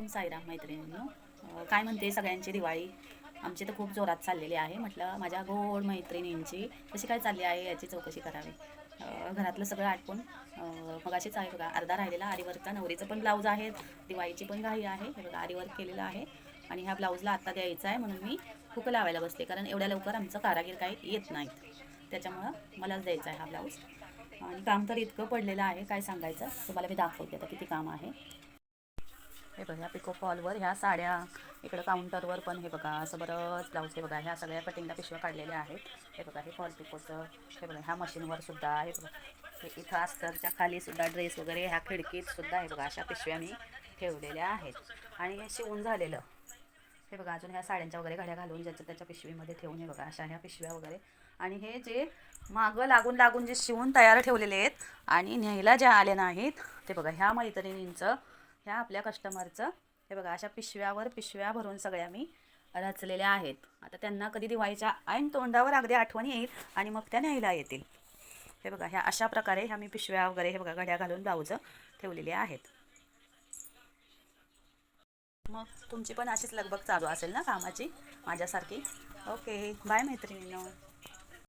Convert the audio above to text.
ओम साईराम मैत्रिणींनो. काय म्हणते सगळ्यांची दिवाळी? आमची तर खूप जोरात चाललेली आहे. म्हटलं माझ्या गोड मैत्रिणींची कशी काय चालली आहे याची चौकशी करावी. घरातलं सगळं आटपून मगाशीच आहे बघा, अर्धा राहिलेला आरीवर्कचा. नवरीचं पण ब्लाऊज आहे, दिवाळीची पण घाई आहे. हे बघा आरीवर्क केलेलं आहे आणि ह्या ब्लाऊजला आत्ता द्यायचा आहे म्हणून मी हुक लावायला बसले, कारण एवढ्या लवकर आमचं कारागीर काही येत नाहीत. त्याच्यामुळं मलाच द्यायचा आहे हा ब्लाऊज. आणि काम तर इतकं पडलेलं आहे काय सांगायचं. तुम्हाला मी दाखवते आता किती काम आहे. हे बघा पिको फॉलवर ह्या साड्या, इकडं काउंटरवर पण हे बघा असं बरंच ब्लाऊज. हे बघा ह्या सगळ्या कटिंगला पिशव्या काढलेल्या आहेत. हे बघा हे फॉल पिकोचं. हे बघा ह्या मशीनवर सुद्धा. हे बघा हे इथं अस्तरच्या खाली सुद्धा ड्रेस वगैरे ह्या खिडकीत सुद्धा हे बघा अशा पिशव्या मी ठेवलेल्या आहेत. आणि हे शिवून झालेलं हे बघा, अजून ह्या साड्यांच्या वगैरे घड्या घालून ज्याच्या त्याच्या पिशवीमध्ये ठेवून हे बघा अशा ह्या पिशव्या वगैरे. आणि हे जे मागं लागून लागून जे शिवून तयार ठेवलेले आहेत आणि न्यायला ज्या आले नाहीत ते बघा ह्या मैत्रिणींचं, ह्या आपल्या कस्टमरचं. हे बघा अशा पिशव्यावर पिशव्या भरून सगळ्या मी रचलेल्या आहेत. आता त्यांना कधी दिवाळीच्या ऐन तोंडावर अगदी आठवण येईल आणि मग त्या न्यायला येतील. हे बघा ह्या अशा प्रकारे ह्या मी पिशव्या वगैरे हे बघा घड्या घालून ब्लाऊज ठेवलेले आहेत. मग तुमची पण अशीच लगबग चालू असेल ना कामाची माझ्यासारखी. ओके बाय मैत्रिणींनो.